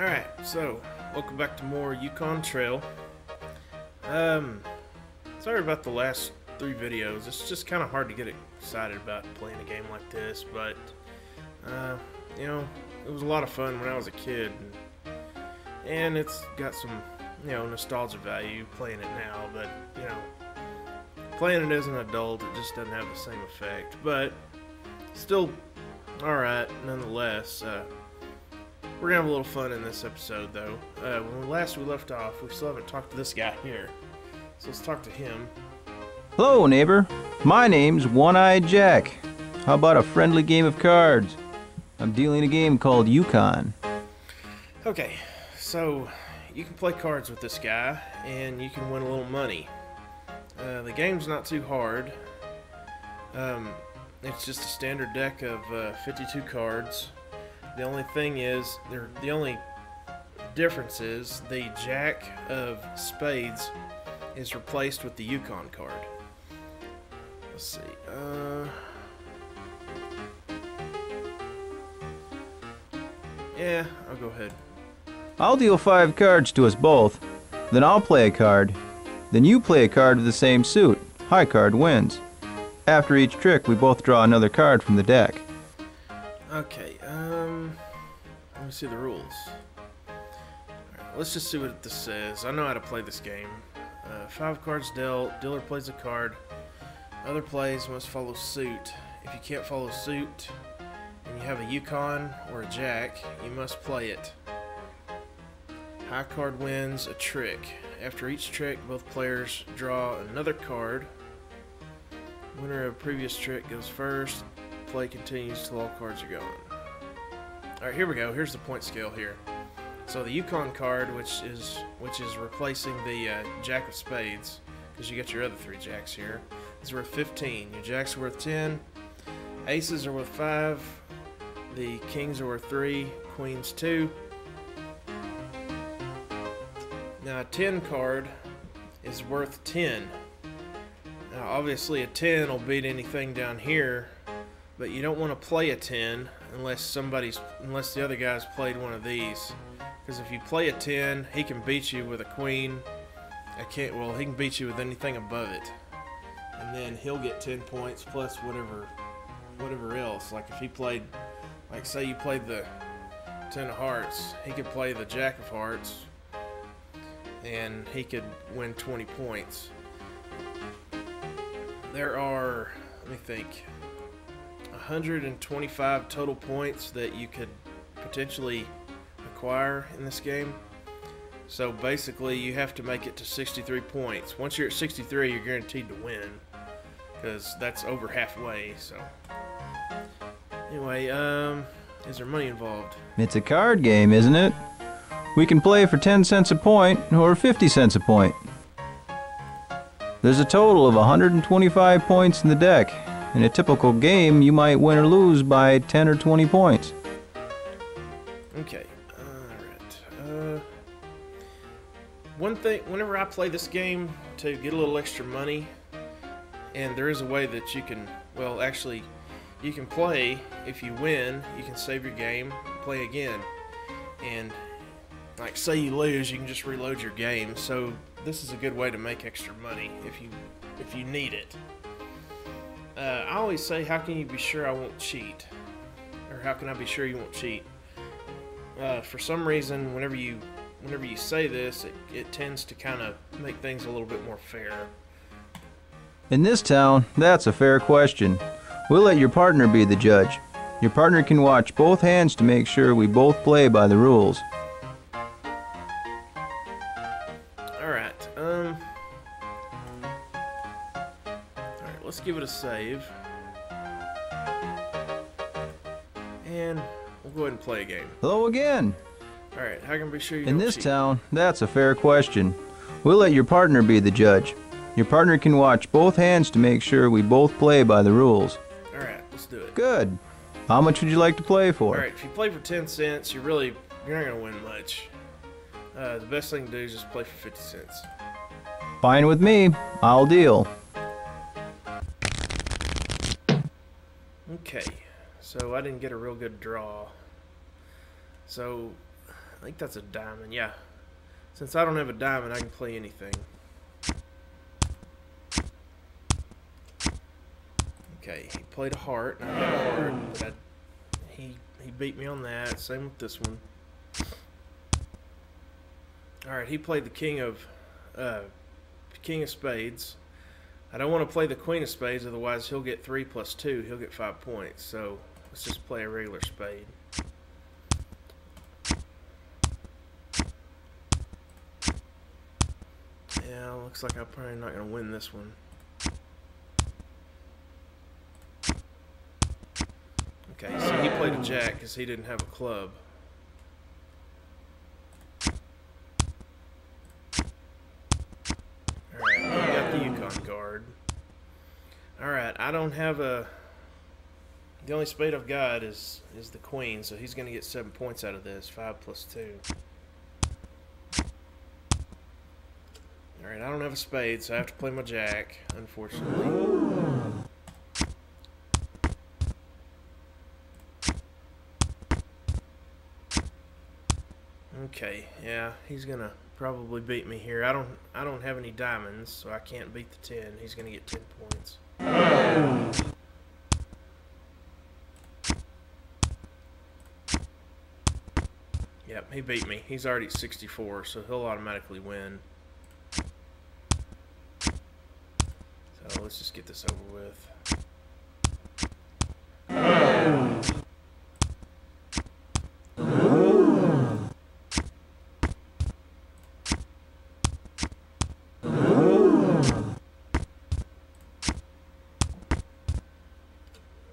Alright, so welcome back to more Yukon Trail. Sorry about the last 3 videos. It's just kind of hard to get excited about playing a game like this, but you know, it was a lot of fun when I was a kid, and it's got some, you know, nostalgia value playing it now, but you know, playing it as an adult, it just doesn't have the same effect, but still alright nonetheless. We're gonna have a little fun in this episode, though. When last we left off, we still haven't talked to this guy here. So let's talk to him. Hello, neighbor. My name's One-Eyed Jack. How about a friendly game of cards? I'm dealing a game called Yukon. Okay, so you can play cards with this guy, and you can win a little money. The game's not too hard. It's just a standard deck of 52 cards. The only thing is, the only difference is the Jack of Spades is replaced with the Yukon card. Let's see. Yeah, I'll go ahead. I'll deal 5 cards to us both. Then I'll play a card. Then you play a card of the same suit. High card wins. After each trick, we both draw another card from the deck. Okay, let me see the rules. Alright, let's just see what this says. I know how to play this game. 5 cards dealt, dealer plays a card. Other plays must follow suit. If you can't follow suit, and you have a Yukon or a Jack, you must play it. High card wins a trick. After each trick, both players draw another card. Winner of previous trick goes first. Play continues till all cards are gone. Alright, here we go. Here's the point scale here. So the Yukon card, which is replacing the Jack of Spades, because you got your other 3 Jacks here, is worth 15. Your Jacks are worth 10. Aces are worth 5. The Kings are worth 3. Queens 2. Now a 10 card is worth 10. Now obviously a 10 will beat anything down here, but you don't want to play a 10 unless the other guy's played one of these. Because if you play a 10, he can beat you with a queen. He can beat you with anything above it. And then he'll get 10 points plus whatever else. Like if he played, like say you played the 10 of hearts, he could play the Jack of hearts and he could win 20 points. There are, let me think, 125 total points that you could potentially acquire in this game. So basically you have to make it to 63 points. Once you're at 63, you're guaranteed to win, because that's over halfway. So anyway, is there money involved? It's a card game, isn't it? We can play for 10 cents a point or 50 cents a point. There's a total of 125 points in the deck. In a typical game, you might win or lose by 10 or 20 points. Okay, alright. One thing, whenever I play this game to get a little extra money, and there is a way that you can, well, actually, you can play, if you win, you can save your game, play again. And, like, say you lose, you can just reload your game. So, this is a good way to make extra money if you need it. I always say, how can you be sure I won't cheat? Or how can I be sure you won't cheat? For some reason, whenever you say this, it tends to kind of make things a little bit more fair. In this town, that's a fair question. We'll let your partner be the judge. Your partner can watch both hands to make sure we both play by the rules. Let's give it a save. And we'll go ahead and play a game. Hello again. Alright, how can I be sure you In don't this cheat? town, that's a fair question. We'll let your partner be the judge. Your partner can watch both hands to make sure we both play by the rules. Alright, let's do it. Good. How much would you like to play for? Alright, if you play for 10 cents, you're not going to win much. The best thing to do is just play for 50 cents. Fine with me. I'll deal. Okay, so I didn't get a real good draw. So I think that's a diamond, yeah. Since I don't have a diamond, I can play anything. Okay, he played a heart, and I had a heart, but he beat me on that. Same with this one. Alright, he played the king of spades. I don't want to play the queen of spades, otherwise he'll get 3 plus 2. He'll get 5 points. So let's just play a regular spade. Yeah, looks like I'm probably not going to win this one. Okay, so he played a jack because he didn't have a club. Alright, we got the Yukon card. Alright, I don't have a... The only spade I've got is the queen, so he's going to get 7 points out of this. 5 plus 2. Alright, I don't have a spade, so I have to play my jack, unfortunately. Okay, yeah, he's gonna probably beat me here. I don't have any diamonds, so I can't beat the 10. He's gonna get 10 points. Yep, he beat me. He's already at 64, so he'll automatically win. So let's just get this over with.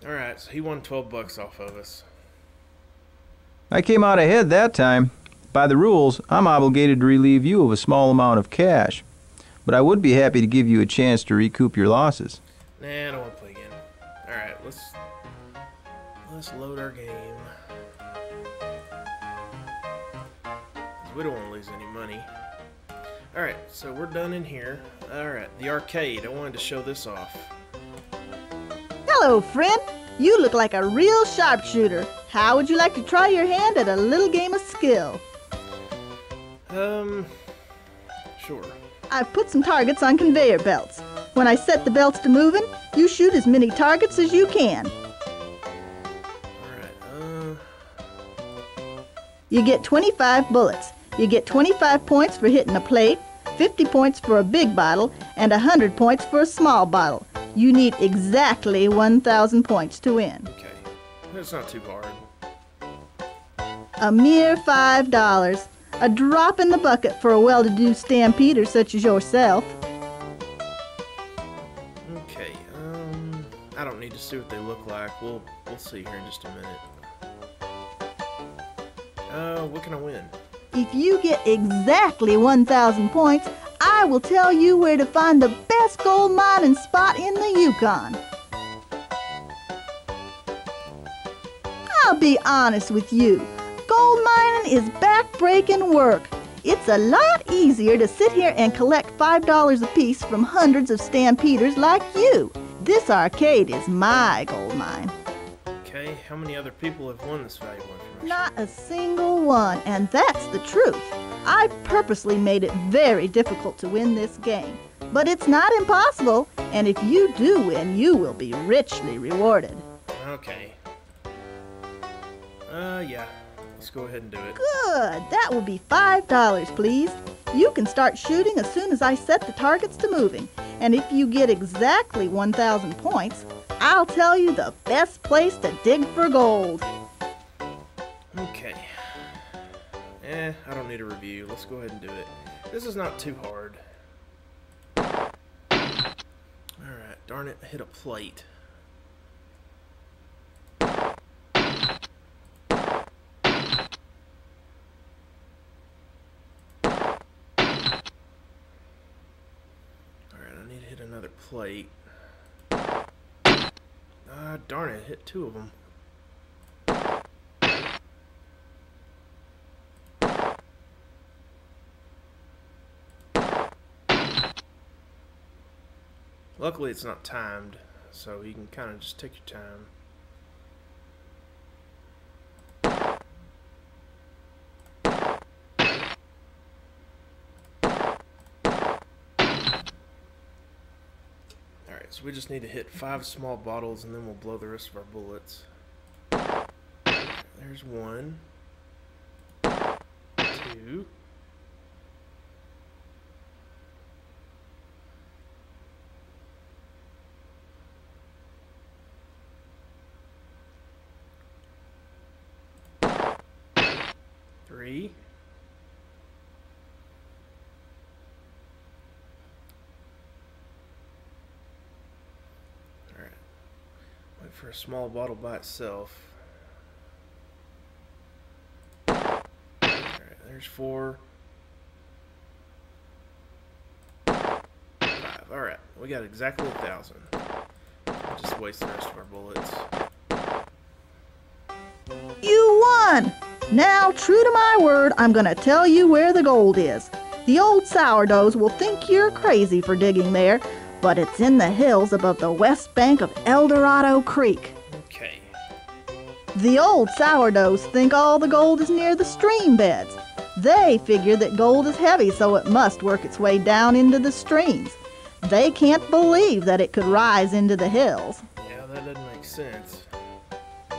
Alright, so he won 12 bucks off of us. I came out ahead that time. By the rules, I'm obligated to relieve you of a small amount of cash. But I would be happy to give you a chance to recoup your losses. Nah, I don't want to play again. Alright, let's load our game. We don't want to lose any money. Alright, so we're done in here. Alright, the arcade. I wanted to show this off. Hello, friend. You look like a real sharpshooter. How would you like to try your hand at a little game of skill? Sure. I've put some targets on conveyor belts. When I set the belts to moving, you shoot as many targets as you can. Alright, You get 25 bullets. You get 25 points for hitting a plate, 50 points for a big bottle, and 100 points for a small bottle. You need exactly 1,000 points to win. okay. That's not too hard. A mere $5. A drop in the bucket for a well-to-do stampeder such as yourself. Okay, I don't need to see what they look like. We'll see here in just a minute. What can I win? If you get exactly 1,000 points, I will tell you where to find the best gold mining spot in the Yukon. I'll be honest with you. Gold mining is back-breaking work. It's a lot easier to sit here and collect $5 apiece from hundreds of stampeders like you. This arcade is my gold mine. Okay, how many other people have won this valuable information? Not a single one, and that's the truth. I purposely made it very difficult to win this game. But it's not impossible, and if you do win, you will be richly rewarded. Okay. Yeah. Let's go ahead and do it. Good. That will be $5, please. You can start shooting as soon as I set the targets to moving. And if you get exactly 1,000 points, I'll tell you the best place to dig for gold. Okay. I don't need a review. Let's go ahead and do it. This is not too hard. Alright, darn it, I hit a plate. Another plate. Darn it, hit 2 of them. Luckily it's not timed, so you can kind of just take your time. Alright, so we just need to hit 5 small bottles and then we'll blow the rest of our bullets. There's 1. 2. 3. Alright. Wait for a small bottle by itself. Alright, there's 4. 5. Alright, we got exactly 1,000. We'll just waste the rest of our bullets. You won! Now, true to my word, I'm gonna tell you where the gold is. The old sourdoughs will think you're crazy for digging there, but it's in the hills above the west bank of El Dorado Creek. Okay. The old sourdoughs think all the gold is near the stream beds. They figure that gold is heavy, so it must work its way down into the streams. They can't believe that it could rise into the hills. Yeah, that doesn't make sense.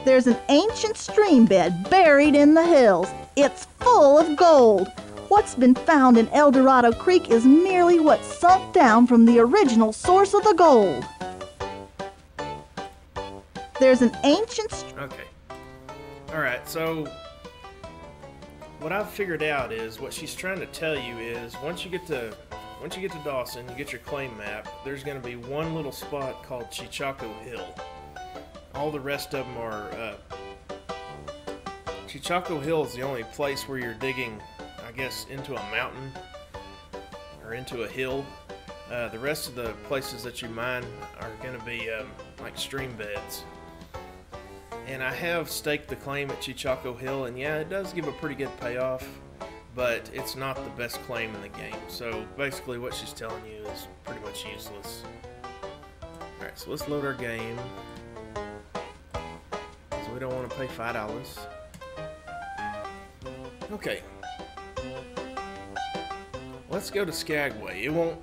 There's an ancient stream bed buried in the hills. It's full of gold. What's been found in El Dorado Creek is merely what sunk down from the original source of the gold. There's an ancient... Okay. Alright, so what I've figured out is what she's trying to tell you is once you get to Dawson, you get your claim map, there's going to be one little spot called Chichaco Hill. All the rest of them are Chichaco Hill is the only place where you're digging, I guess, into a mountain or into a hill. The rest of the places that you mine are going to be like stream beds. And I have staked the claim at Chichaco Hill, and yeah, it does give a pretty good payoff, but it's not the best claim in the game. So basically what she's telling you is pretty much useless. Alright, so let's load our game. So we don't want to pay $5. Okay. Let's go to Skagway. It won't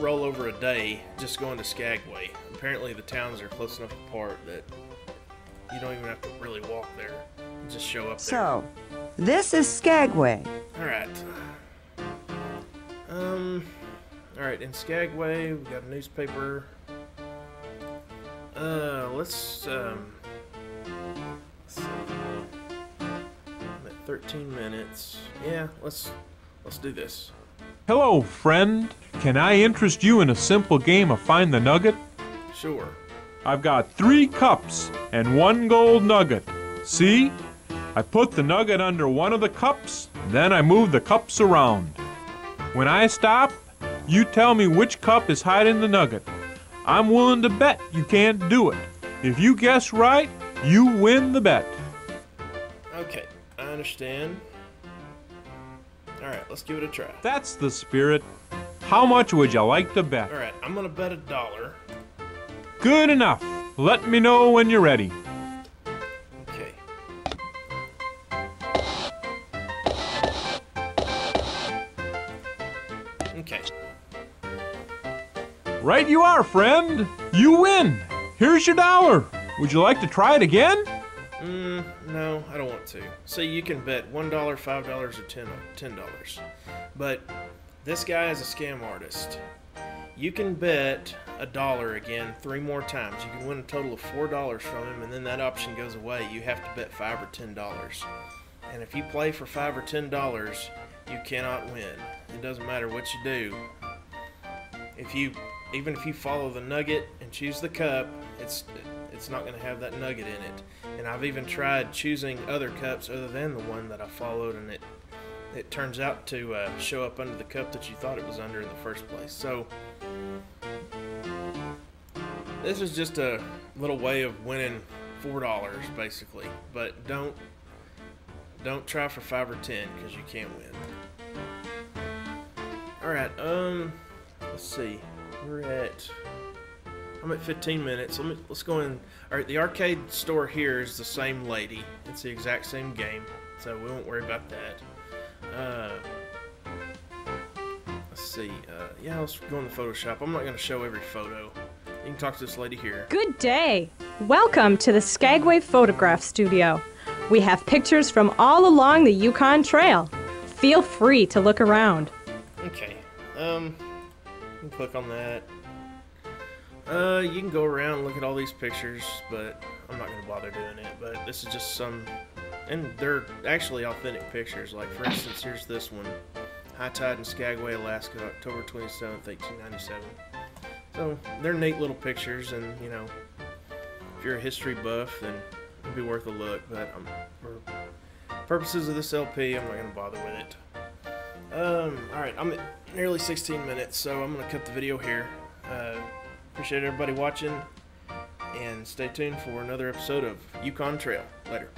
roll over a day just going to Skagway. Apparently the towns are close enough apart that you don't even have to really walk there. You just show up there. So, this is Skagway. Alright. Alright, in Skagway, we got a newspaper. Let's see. I'm at 13 minutes. Yeah, let's do this. Hello, friend. Can I interest you in a simple game of Find the Nugget? Sure. I've got 3 cups and 1 gold nugget. See? I put the nugget under one of the cups, then I move the cups around. When I stop, you tell me which cup is hiding the nugget. I'm willing to bet you can't do it. If you guess right, you win the bet. Okay, I understand. Alright, let's give it a try. That's the spirit. How much would you like to bet? Alright, I'm gonna bet $1. Good enough. Let me know when you're ready. Okay. Okay. Right you are, friend. You win. Here's your $1. Would you like to try it again? No, I don't want to. See, you can bet $1, $5, or $10. But this guy is a scam artist. You can bet $1 again 3 more times. You can win a total of $4 from him, and then that option goes away. You have to bet $5 or $10. And if you play for $5 or $10, you cannot win. It doesn't matter what you do. Even if you follow the nugget and choose the cup, it's not going to have that nugget in it. And I've even tried choosing other cups other than the one that I followed, and it turns out to show up under the cup that you thought it was under in the first place. So this is just a little way of winning $4 basically, but don't try for 5 or 10 because you can't win. Alright, let's see. I'm at 15 minutes. Let's go in. Alright, the arcade store here is the same lady. It's the exact same game, so we won't worry about that. Let's see. Yeah, let's go in the Photoshop. I'm not going to show every photo. You can talk to this lady here. Good day. Welcome to the Skagway Photograph Studio. We have pictures from all along the Yukon Trail. Feel free to look around. Okay. You can click on that. You can go around and look at all these pictures, but I'm not going to bother doing it. But this is just some, and they're actually authentic pictures. Like, for instance, here's this one. High tide in Skagway, Alaska, October 27th, 1897. So, they're neat little pictures, and, you know, if you're a history buff, then it'd be worth a look. But for purposes of this LP, I'm not going to bother with it. Alright, I'm at nearly 16 minutes, so I'm going to cut the video here. Appreciate everybody watching, and stay tuned for another episode of Yukon Trail. Later.